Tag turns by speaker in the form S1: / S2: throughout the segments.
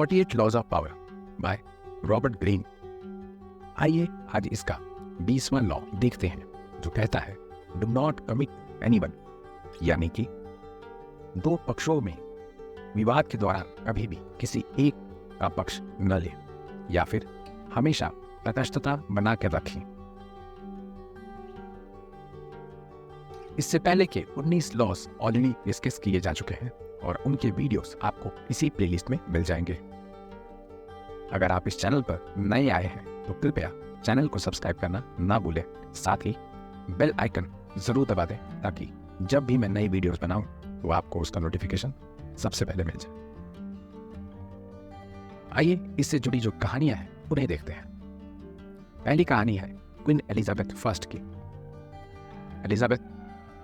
S1: 48 laws of power by Robert Greene. आइए आज इसका 20वां लॉ देखते हैं, जो कहता है डू नॉट कमिट एनीवन, यानी कि दो पक्षों में विवाद के दौरान कभी भी किसी एक का पक्ष न ले या फिर हमेशा तटस्थता बनाकर रखें। इससे पहले के 19 लॉस ऑलरेडी डिस्कस किए जा चुके हैं और उनके वीडियोस आपको इसी प्लेलिस्ट में मिल जाएंगे। अगर आप इस चैनल पर नए आए हैं तो कृपया चैनल को सब्सक्राइब करना ना भूलें, साथ ही बेल आइकन जरूर दबा दें ताकि जब भी मैं नई वीडियोस बनाऊं तो आपको उसका नोटिफिकेशन सबसे पहले मिल जाए। आइए इससे जुड़ी जो कहानियां हैं उन्हें देखते हैं। पहली कहानी है क्वीन एलिजाबेथ फर्स्ट की। एलिजाबेथ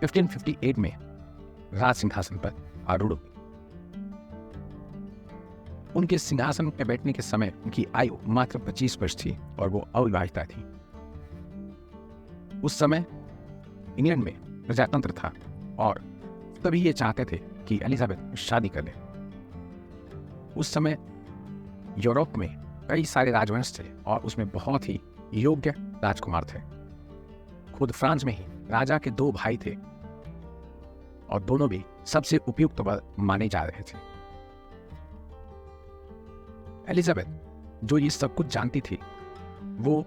S1: 1558 में राज सिंहासन पर आरूढ़ हुई। उनके सिंहासन पर बैठने के समय उनकी आयु मात्र 25 वर्ष थी और वो अविवाहिता थी। उस समय इंग्लैंड में प्रजातंत्र था और तभी ये चाहते थे कि एलिजाबेथ शादी कर ले। उस समय यूरोप में कई सारे राजवंश थे और उसमें बहुत ही योग्य राजकुमार थे। खुद फ्रांस में ही राजा के 2 भाई थे और दोनों भी सबसे उपयुक्त वर माने जा रहे थे। एलिजाबेथ जो ये सब कुछ जानती थी, वो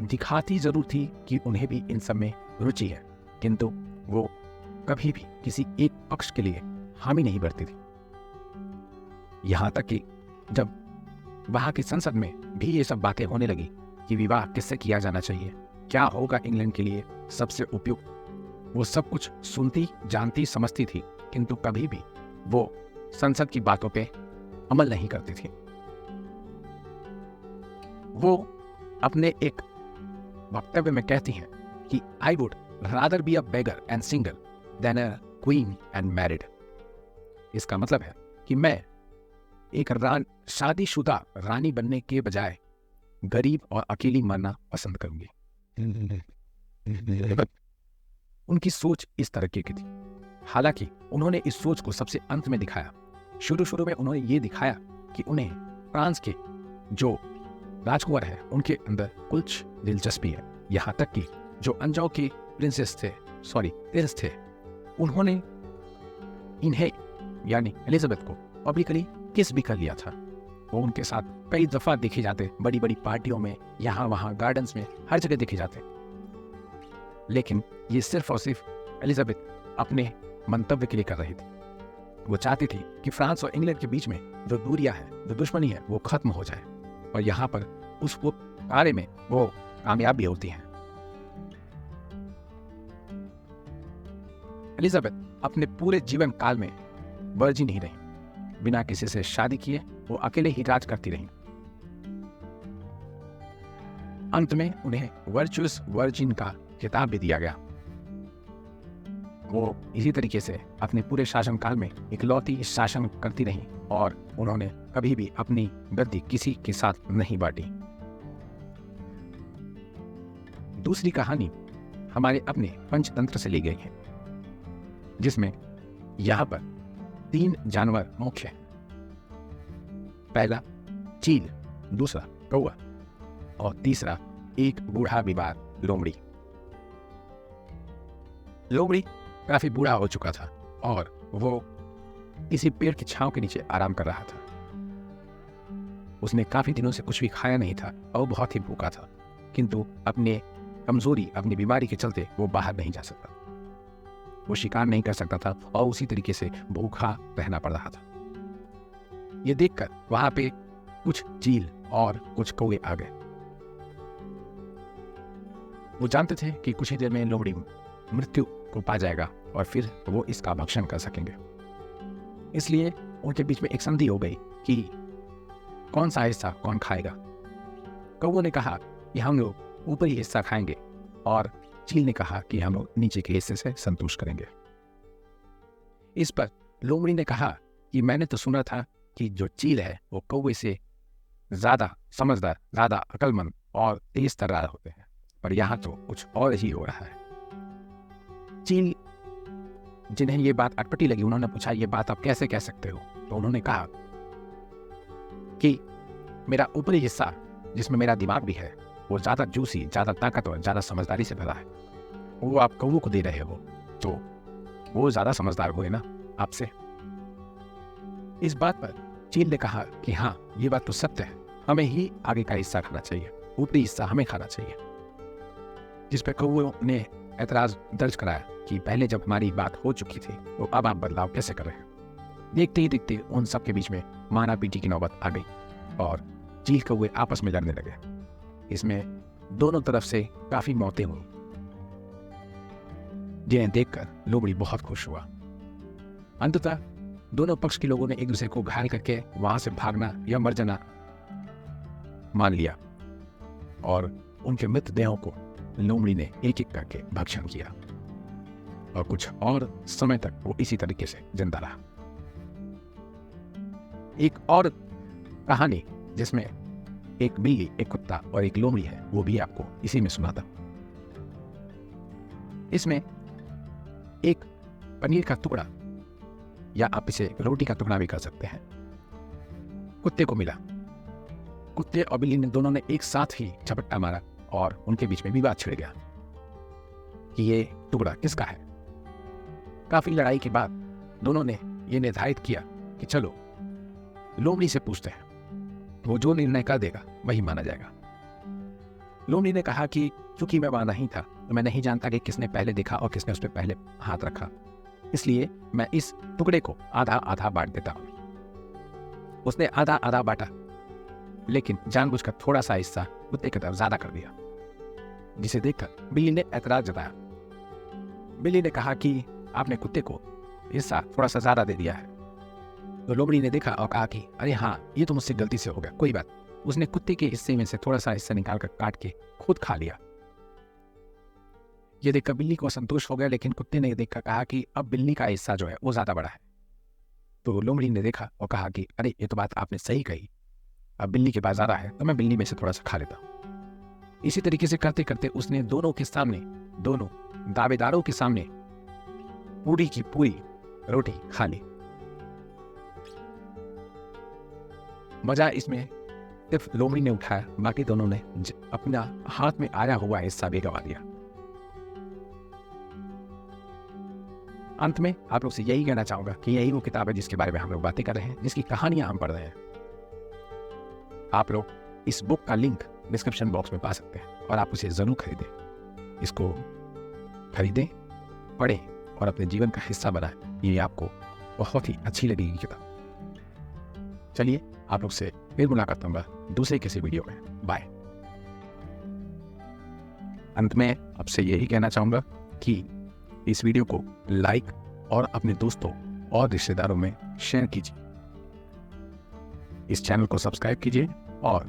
S1: दिखाती जरूर थी कि उन्हें भी इन सब में रुचि है, किंतु वो कभी भी किसी एक पक्ष के लिए हामी नहीं भरती थी। यहां तक कि जब वहां की संसद में भी ये सब बातें होने लगी कि विवाह किससे किया जाना चाहिए, क्या होगा इंग्लैंड के लिए सबसे उपयुक्त, वो सब कुछ सुनती, जानती, समझती थी, किंतु कभी भी वो संसद की बातों पे अमल नहीं करती थी। वो अपने एक वक्तव्य में कहती हैं कि I would rather be a beggar and single than a queen and married. इसका मतलब है कि मैं एक शादीशुदा रानी बनने के बजाय गरीब और अकेली मरना पसंद करूंगी। उनकी सोच इस तरह की थी। हालांकि उन्होंने इस सोच को सबसे अंत में दिखाया। शुरू में उन्होंने ये दिखाया कि उन्हें फ्रांस के जो राजकुमार है उनके अंदर कुछ दिलचस्पी है। यहां तक कि जो अंजाव के प्रिंस थे, उन्होंने इन्हें यानी एलिजाबेथ को पब्लिकली किस भी कर लिया था। वो उनके साथ कई दफा देखे जाते, बड़ी बड़ी पार्टियों में, यहां वहां गार्डन्स में, हर जगह देखे जाते। लेकिन ये सिर्फ और सिर्फ एलिजाबेथ अपने मंतव्य के लिए कर रही थी। वो चाहती थी कि फ्रांस और इंग्लैंड के बीच में जो दूरियां हैं, जो दुश्मनी है, वो खत्म हो जाए और यहाँ पर उस कार्य में वो कामयाब भी होती हैं। एलिजाबेथ अपने पूरे जीवन काल में वर्जिन ही रही। बिना किसी से शादी किए वो अकेले ही राज करती रही। अंत में उन्हें वर्चुअस वर्जिन का खिताब भी दिया गया। वो इसी तरीके से अपने पूरे शासनकाल में इकलौती शासन करती रही और उन्होंने कभी भी अपनी गद्दी किसी के साथ नहीं बांटी। दूसरी कहानी हमारे अपने पंचतंत्र से ली गई है, जिसमें यहां पर 3 जानवर मुख्य हैं। पहला चील, दूसरा कौवा और तीसरा एक बूढ़ा बीमार लोमड़ी। लोमड़ी काफी बूढ़ा हो चुका था और वो किसी पेड़ की छांव के नीचे आराम कर रहा था। उसने काफी दिनों से कुछ भी खाया नहीं था और बहुत ही भूखा था, किंतु अपने कमजोरी, अपनी बीमारी के चलते वो बाहर नहीं जा सकता। वो शिकार नहीं कर सकता था और उसी तरीके से भूखा रहना पड़ रहा था। ये देखकर वहां पे कुछ चील और कुछ कौवे आ गए। वो जानते थे कि कुछ ही देर में लोमड़ी मृत्यु को पा जाएगा और फिर वो इसका भक्षण कर सकेंगे। इसलिए उनके बीच में एक संधि हो गई कि कौन सा हिस्सा कौन खाएगा। कौवों ने कहा कि हम लोग ऊपरी हिस्सा खाएंगे और चील ने कहा कि हम लोग नीचे के हिस्से से संतुष्ट करेंगे। इस पर लोमड़ी ने कहा कि मैंने तो सुना था कि जो चील है वो कौवे से ज्यादा समझदार, ज्यादा अक्लमंद और तेज तर्रार होते हैं, पर यहां तो कुछ और ही हो रहा है। चील जिन्हें ये बात अटपटी लगी, उन्होंने पूछा ये बात आप कैसे कह सकते हो? तो उन्होंने कहा कि मेरा ऊपरी हिस्सा जिसमें मेरा दिमाग भी है वो ज़्यादा जूसी, ज़्यादा ताकतवर, ज़्यादा समझदारी से भरा है। वो आप कौवों को दे रहे हो तो वो ज़्यादा समझदार हुए ना आपसे। इस बात पर चील ने कहा कि हाँ, ये बात तो सत्य है, हमें ही आगे का हिस्सा खाना चाहिए, ऊपरी हिस्सा हमें खाना चाहिए। जिस पर कौवों ने ऐतराज दर्ज कराया कि पहले जब हमारी बात हो चुकी थी तो अब आप बदलाव कैसे कर रहे हैं। देखते ही देखते उन सबके बीच में मारा पीटी की नौबत आ गई और चील कौवे आपस में लड़ने लगे। इसमें दोनों तरफ से काफी मौतें हुई, जिन्हें देखकर लोमड़ी बहुत खुश हुआ। अंततः दोनों पक्ष के लोगों ने एक दूसरे को घायल करके वहां से भागना या मर जाना मान लिया और उनके मृतदेहों को लोमड़ी ने एक एक करके भक्षण किया और कुछ और समय तक वो इसी तरीके से जिंदा रहा। एक और कहानी जिसमें एक बिल्ली, एक कुत्ता और एक लोमड़ी है, वो भी आपको इसी में सुनाता। इसमें एक पनीर का टुकड़ा या आप इसे रोटी का टुकड़ा भी कर सकते हैं, कुत्ते को मिला। कुत्ते और बिल्ली ने दोनों ने एक साथ ही झपट्टा मारा और उनके बीच में विवाद छिड़ गया कि ये टुकड़ा किसका है। काफी लड़ाई के बाद दोनों ने यह निर्धारित किया कि चलो लोमड़ी से पूछते हैं, वो जो निर्णय कर देगा वही माना जाएगा। लोमड़ी ने कहा कि क्योंकि मैं वहां नहीं था तो मैं नहीं जानता कि किसने पहले देखा और किसने उस पर पहले हाथ रखा, इसलिए मैं इस टुकड़े को आधा आधा बांट देता हूं। उसने आधा आधा बांटा, लेकिन जानबूझकर थोड़ा सा हिस्सा कुत्ते की तरफ ज्यादा कर दिया, जिसे देखकर बिल्ली ने ऐतराज जताया। बिल्ली ने कहा कि आपने कुत्ते को हिस्सा थोड़ा सा ज्यादा दे दिया है। तो लोमड़ी ने देखा और कहा कि अरे हाँ, ये तो मुझसे गलती से हो गया, कोई बात। उसने कुत्ते के हिस्से में से थोड़ा सा हिस्सा निकालकर काट के खुद खा लिया। ये देखकर बिल्ली को संतोष हो गया, लेकिन कुत्ते ने देखकर कहा कि अब बिल्ली का हिस्सा जो है वो ज्यादा बड़ा है। तो लोमड़ी ने देखा और कहा कि अरे ये तो बात आपने सही कही, अब बिल्ली के पास ज्यादा है तो मैं बिल्ली में से थोड़ा सा खा लेता हूं। इसी तरीके से करते करते उसने दोनों के सामने, दोनों दावेदारों के सामने पूरी की पूरी रोटी खा ली। मजा इसमें सिर्फ लोमड़ी ने उठाया, बाकी दोनों ने अपना हाथ में आया हुआ हिस्सा भी गवा दिया। अंत में आप लोग से यही कहना चाहूंगा कि यही वो किताब है जिसके बारे में हम लोग बातें कर रहे हैं, जिसकी कहानियां हम पढ़ रहे हैं। आप लोग इस बुक का लिंक डिस्क्रिप्शन बॉक्स में पा सकते हैं और आप उसे जरूर खरीदें। इसको खरीदें, पढ़ें और अपने जीवन का हिस्सा बनाएं। ये आपको बहुत ही अच्छी लगेगी किताब। चलिए आप लोग से फिर मुलाकात होगा दूसरे किसी वीडियो में। बाय। अंत में आपसे यही कहना चाहूंगा कि इस वीडियो को लाइक और अपने दोस्तों और रिश्तेदारों में शेयर कीजिए। इस चैनल को सब्सक्राइब कीजिए और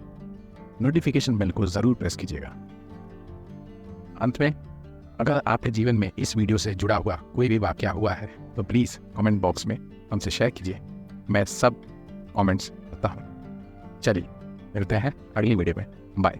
S1: नोटिफिकेशन बेल को जरूर प्रेस कीजिएगा। अंत में अगर आपके जीवन में इस वीडियो से जुड़ा हुआ कोई भी वाकया हुआ है तो प्लीज कमेंट बॉक्स में हमसे शेयर कीजिए। मैं सब कमेंट्स पढ़ता हूँ। चलिए मिलते हैं अगली वीडियो में। बाय।